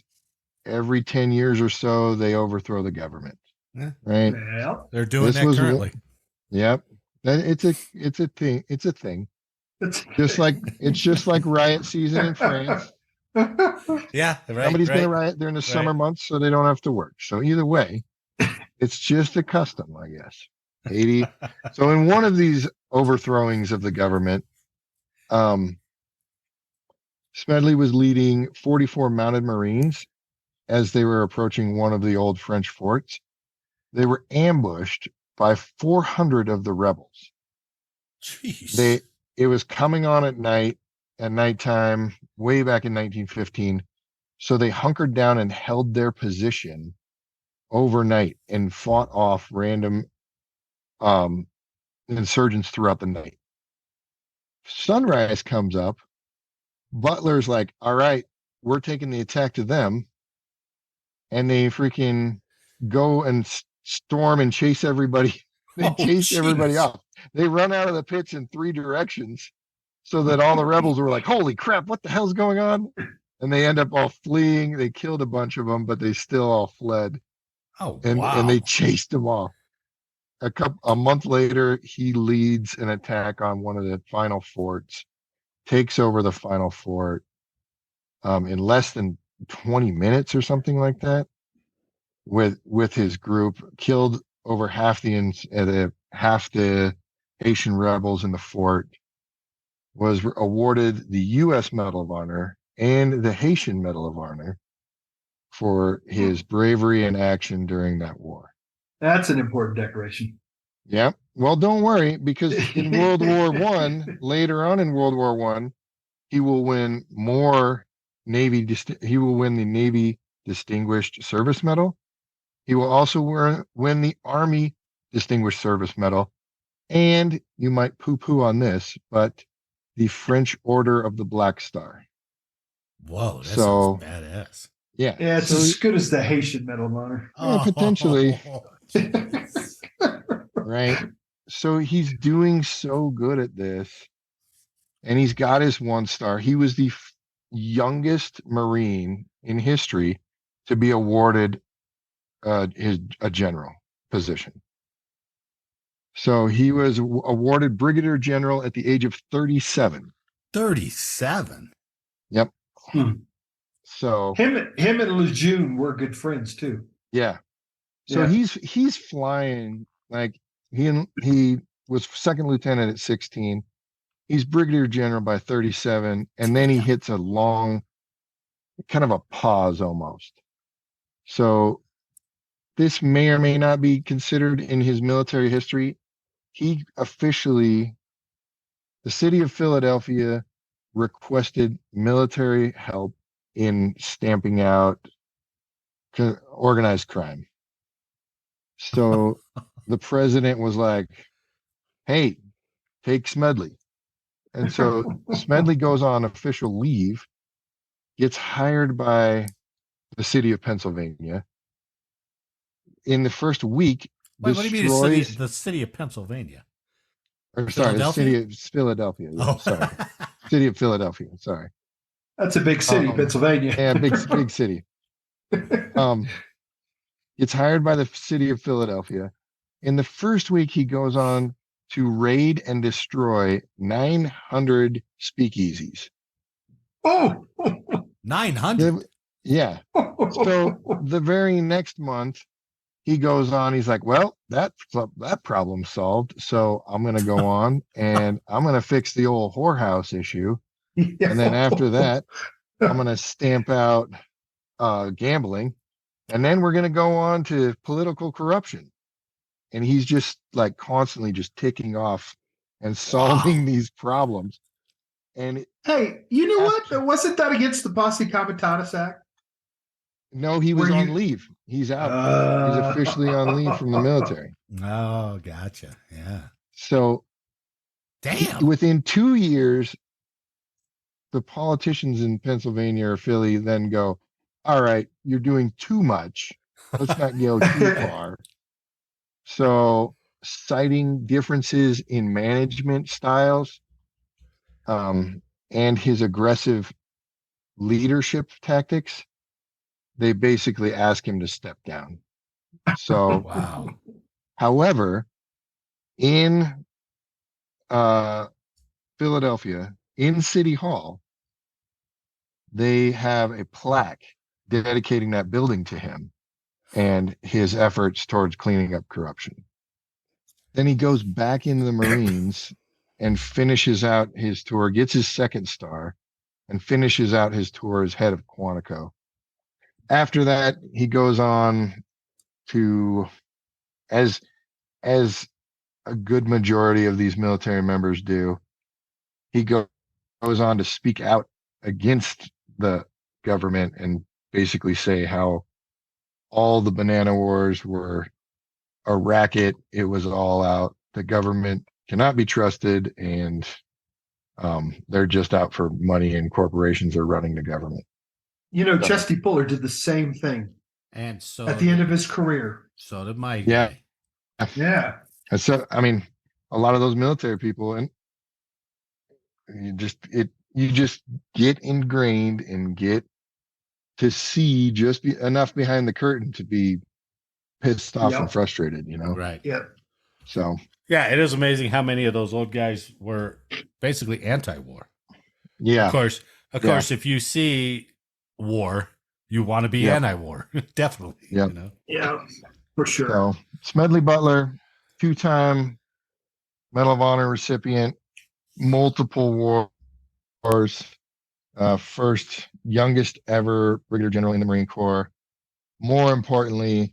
every 10 years or so, they overthrow the government. Yeah. Right? Well, they're doing that currently. Yep. It's a thing. It's a thing. It's just like riot season in France. Yeah, right. Somebody's going to riot during the summer months, so they don't have to work. So either way, it's just a custom, I guess. Haiti. So in one of these overthrowings of the government, Smedley was leading 44 mounted Marines as they were approaching one of the old French forts. They were ambushed by 400 of the rebels. Jeez. It was coming on at nighttime, way back in 1915. So they hunkered down and held their position overnight and fought off random insurgents throughout the night. Sunrise comes up. Butler's like, all right, we're taking the attack to them. And they freaking go and storm and chase everybody. They chase everybody off. They run out of the pits in 3 directions so that all the rebels were like, holy crap, what the hell's going on? And they end up all fleeing. They killed a bunch of them, but they still all fled. And they chased them off. A month later, he leads an attack on one of the final forts, takes over the final fort in less than 20 minutes or something like that with his group, killed over half the Haitian rebels in the fort, was awarded the U.S. Medal of Honor and the Haitian Medal of Honor for his bravery and action during that war. That's an important decoration. Yeah. Well, don't worry, because in World War I, later on in World War I, he will win he will win the Navy Distinguished Service Medal. He will also win the Army Distinguished Service Medal. And you might poo-poo on this, but the French Order of the Black Star. Whoa, that sounds badass. Yeah. Yeah, it's as good as the Haitian Medal of Honor. Potentially. Right. so he's doing so good at this, and he's got his 1-star. He was the youngest Marine in history to be awarded a general position. So he was awarded brigadier general at the age of 37. 37. Yep. Hmm. So him and Lejeune were good friends too. yeah. So Yeah. he's flying like he was second lieutenant at 16. He's brigadier general by 37, and then he hits a long, kind of a pause almost. So this may or may not be considered in his military history. He officially, the city of Philadelphia requested military help in stamping out organized crime. So the president was like, hey, take Smedley. And so Smedley goes on official leave, gets hired by the city of Pennsylvania. In the first week, Wait, what do you mean the city of Pennsylvania? Or sorry, the city of Philadelphia. Yeah, Oh. sorry. City of Philadelphia. Sorry. That's a big city, Pennsylvania. Yeah, big city. Gets hired by the city of Philadelphia. In the first week, he goes on to raid and destroy 900 speakeasies. Oh, 900. Yeah. So the very next month, he goes on. He's like, well, that problem's solved. So I'm going to go on and I'm going to fix the old whorehouse issue. Yeah. And then after that, I'm going to stamp out gambling. And then we're going to go on to political corruption. And he's just like constantly just ticking off and solving these problems. And hey, you know what? Wasn't that against the Posse Comitatus Act? No, he was on leave. He's out. He's officially on leave from the military. Oh, gotcha. Yeah. So, damn. Within 2 years, the politicians in Pennsylvania or Philly then go, all right, you're doing too much. Let's not go too far. So, citing differences in management styles and his aggressive leadership tactics, they basically ask him to step down. So, wow. However, in Philadelphia, in City Hall, they have a plaque dedicating that building to him and his efforts towards cleaning up corruption. Then he goes back into the Marines and finishes out his tour, gets his 2nd star, and finishes out his tour as head of Quantico. After that, he goes on to, as a good majority of these military members do, he goes on to speak out against the government and basically say how all the banana wars were a racket. It was all out. The government cannot be trusted, and they're just out for money, and corporations are running the government. You know, Chesty Puller did the same thing. And so at the end of his career. So did my guy. Yeah. And so, I mean, a lot of those military people, and you just get ingrained and get to see just enough behind the curtain to be pissed off and frustrated, you know? Right. Yeah. So. Yeah, it is amazing how many of those old guys were basically anti-war. Yeah. Of course, if you see war, you want to be anti-war. Definitely. Yeah. You know? Yeah, for sure. So Smedley Butler, 2-time Medal of Honor recipient, multiple wars, first youngest ever brigadier general in the Marine Corps. More importantly,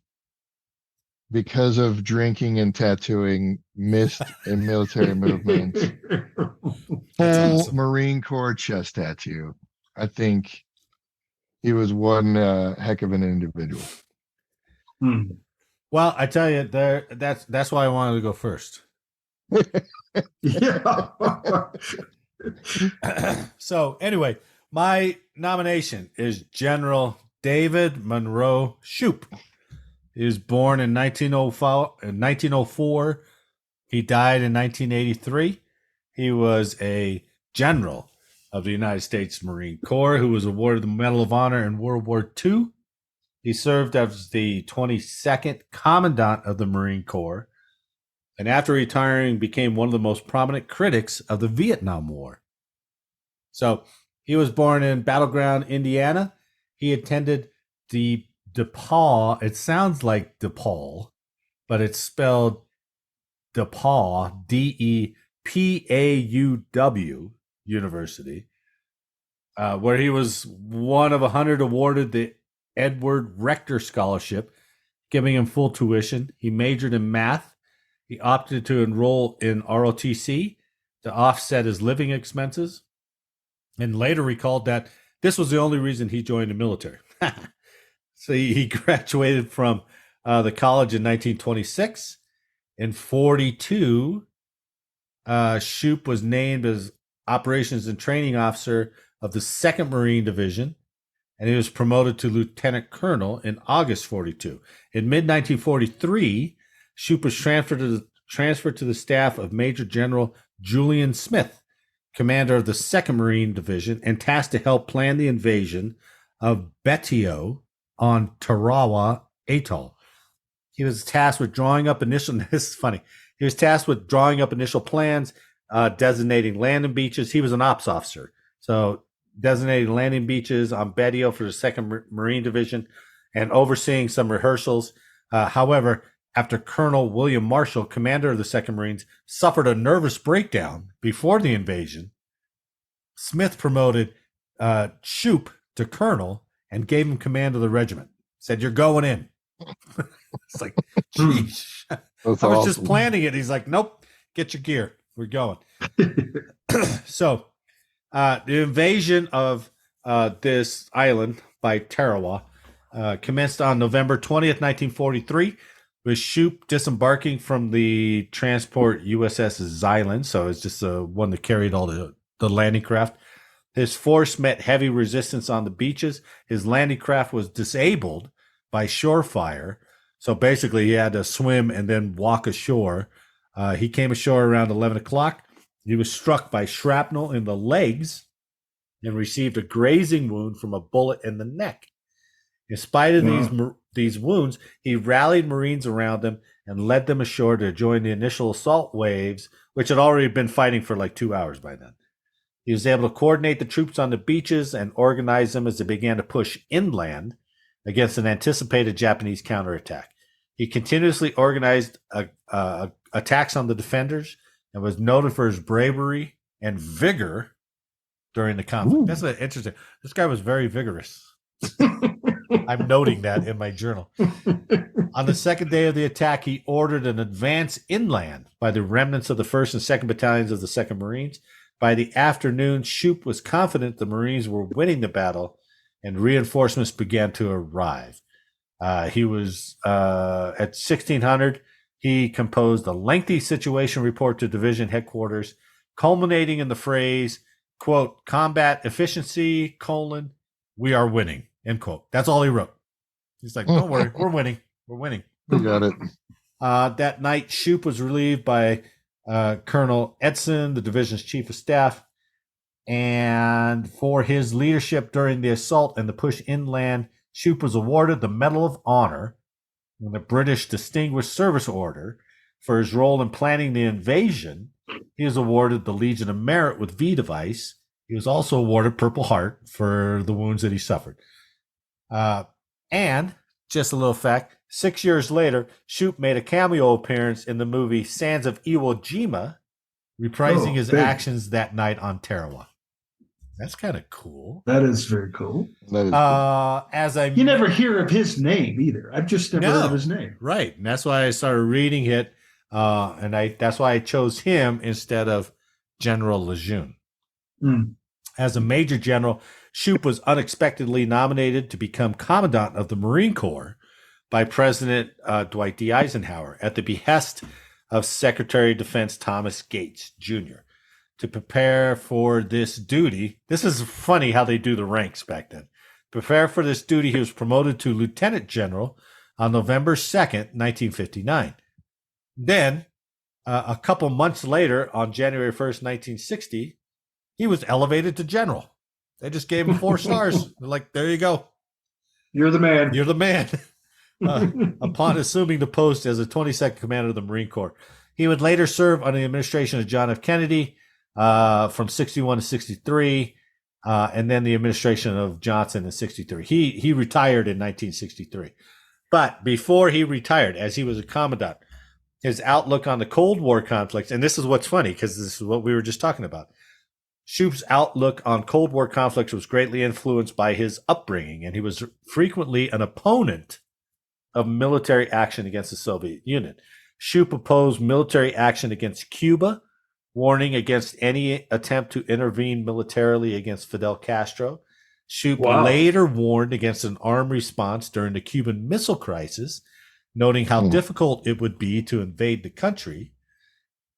because of drinking and tattooing, missed a military movement. Full awesome. Marine Corps chest tattoo. I think he was one heck of an individual. Well, I tell you, that's why I wanted to go first. Yeah. So anyway, my nomination is General David Monroe Shoup. He was born in 1904 He died in 1983. He was a general of the United States Marine Corps who was awarded the Medal of Honor in World War II. He served as the 22nd Commandant of the Marine Corps, and after retiring became one of the most prominent critics of the Vietnam War. So he was born in Battleground, Indiana. He attended the DePaul. It sounds like DePaul, but it's spelled DePauw, DEPAUW University, where he was one of 100 awarded the Edward Rector Scholarship, giving him full tuition. He majored in math. He opted to enroll in ROTC to offset his living expenses, and later recalled that this was the only reason he joined the military. So he graduated from the college in 1926. In 1942, Shoup was named as Operations and Training Officer of the 2nd Marine Division, and he was promoted to Lieutenant Colonel in August 1942. In mid-1943, Shoup was transferred to the staff of Major General Julian Smith, commander of the 2nd Marine Division, and tasked to help plan the invasion of Betio on Tarawa Atoll. He was tasked with drawing up initial. This is funny. He was tasked with drawing up initial plans, designating landing beaches. He was an ops officer, so designating landing beaches on Betio for the 2nd Marine Division, and overseeing some rehearsals. However, after Colonel William Marshall, commander of the 2nd Marines, suffered a nervous breakdown before the invasion, Smith promoted Shoup to colonel and gave him command of the regiment. Said, "You're going in." It's like, geez. I was just planning it. He's like, "Nope, get your gear. We're going." So the invasion of this island by Tarawa commenced on November 20th, 1943, with Shoup disembarking from the transport USS Xylan. So it's just the one that carried all the landing craft. His force met heavy resistance on the beaches. His landing craft was disabled by shore fire. So basically, he had to swim and then walk ashore. He came ashore around 11 o'clock. He was struck by shrapnel in the legs and received a grazing wound from a bullet in the neck. In spite of these wounds, he rallied Marines around him and led them ashore to join the initial assault waves, which had already been fighting for like 2 hours by then. He was able to coordinate the troops on the beaches and organize them as they began to push inland against an anticipated Japanese counterattack. He continuously organized attacks on the defenders and was noted for his bravery and vigor during the conflict. Ooh. That's interesting. This guy was very vigorous. I'm noting that in my journal. On the 2nd day of the attack, he ordered an advance inland by the remnants of the 1st and 2nd Battalions of the 2nd Marines. By the afternoon, Shoup was confident the Marines were winning the battle, and reinforcements began to arrive. He was at 1600. He composed a lengthy situation report to division headquarters, culminating in the phrase, quote, "combat efficiency, we are winning," end quote. That's all he wrote. He's like, "Don't worry, we're winning. We're winning." We got it. That night, Shoup was relieved by Colonel Edson, the division's chief of staff, and for his leadership during the assault and the push inland, Shoup was awarded the Medal of Honor and the British Distinguished Service Order. For his role in planning the invasion, he was awarded the Legion of Merit with V device. He was also awarded Purple Heart for the wounds that he suffered. And just a little fact, 6 years later, Shoup made a cameo appearance in the movie Sands of Iwo Jima, reprising his actions that night on Tarawa. That's kind of cool. That is very cool. You never hear of his name either. I've just never heard of his name. Right. And that's why I started reading it. That's why I chose him instead of General Lejeune. As a major general, Shoup was unexpectedly nominated to become Commandant of the Marine Corps by President Dwight D. Eisenhower at the behest of Secretary of Defense Thomas Gates, Jr. To prepare for this duty, this is funny how they do the ranks back then. To prepare for this duty, he was promoted to Lieutenant General on November 2nd, 1959. Then, A couple months later, on January 1st, 1960, he was elevated to general. They just gave him 4 stars. They're like, there you go. You're the man. You're the man. Upon assuming the post as a 22nd Commander of the Marine Corps. He would later serve under the administration of John F. Kennedy from 61 to 63, and then the administration of Johnson in 63. He retired in 1963. But before he retired, as he was a commandant, his outlook on the Cold War conflicts, and this is what's funny because this is what we were just talking about. Shoup's outlook on Cold War conflicts was greatly influenced by his upbringing, and he was frequently an opponent of military action against the Soviet Union. Shoup opposed military action against Cuba, warning against any attempt to intervene militarily against Fidel Castro. Shoup later warned against an armed response during the Cuban Missile Crisis, noting how difficult it would be to invade the country.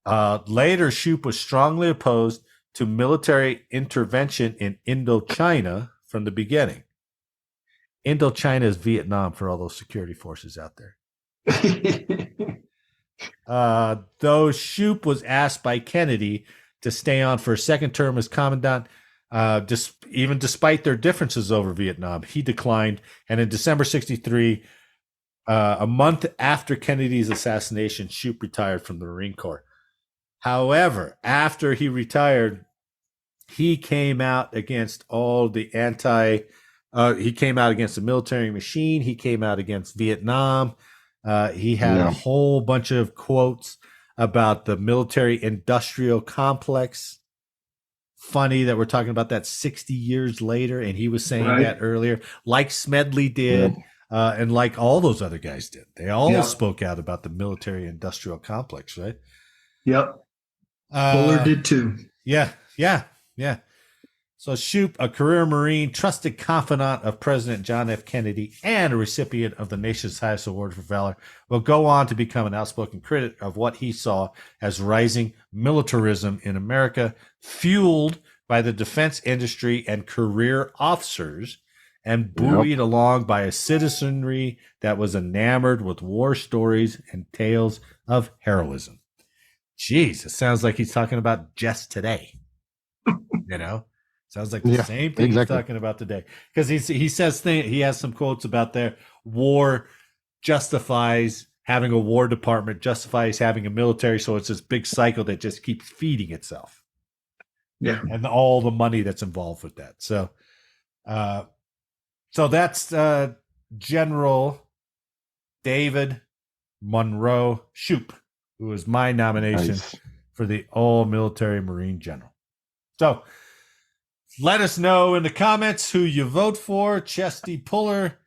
Later, Shoup was strongly opposed to military intervention in Indochina from the beginning. Indochina is Vietnam for all those security forces out there. Though Shoup was asked by Kennedy to stay on for a second term as commandant, even despite their differences over Vietnam, he declined. And in December 63, a month after Kennedy's assassination, Shoup retired from the Marine Corps. However, after he retired, he came out against all the he came out against the military machine. He came out against Vietnam. He had a whole bunch of quotes about the military industrial complex. Funny that we're talking about that 60 years later, and he was saying that earlier, like Smedley did, and like all those other guys did. They all spoke out about the military industrial complex, right? Yep. Bullard did too. Yeah. So Shoup, a career Marine, trusted confidant of President John F. Kennedy, and a recipient of the nation's highest award for valor, will go on to become an outspoken critic of what he saw as rising militarism in America, fueled by the defense industry and career officers, and buoyed along by a citizenry that was enamored with war stories and tales of heroism. Jeez, it sounds like he's talking about just today. Sounds like the same thing he's talking about today. Because he says he has some quotes about there. War justifies having a war department, justifies having a military. So it's this big cycle that just keeps feeding itself. Yeah. And all the money that's involved with that. So that's General David Monroe Shoup, who is my nomination for the all-military Marine General. So let us know in the comments who you vote for, Chesty Puller,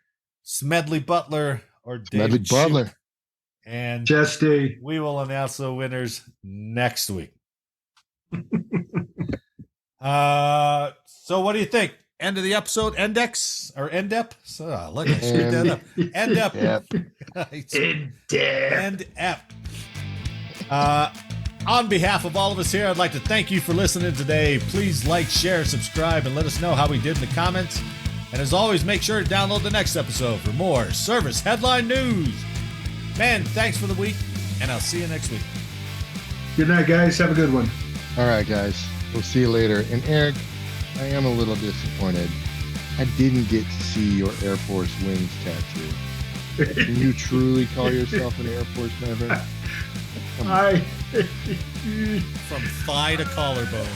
Smedley Butler, or David Shoup. And Chesty. We will announce the winners next week. So what do you think? End of the episode, Endex or Endep? So look, I screwed that up. Endep. Endep. On behalf of all of us here, I'd like to thank you for listening today. Please like, share, subscribe, and let us know how we did in the comments. And as always, make sure to download the next episode for more service headline news. Man, thanks for the week, and I'll see you next week. Good night, guys. Have a good one. All right, guys. We'll see you later. And Eric, I am a little disappointed. I didn't get to see your Air Force wings tattoo. Can you truly call yourself an Air Force member? From thigh to collarbone.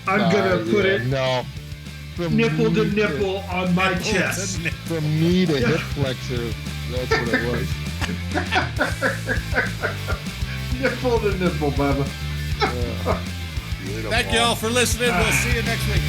I'm going to put it nipple to nipple on my Nipple chest. From knee to hip flexor. That's what it was. Nipple to nipple, Bubba. Thank you all for listening. We'll see you next week.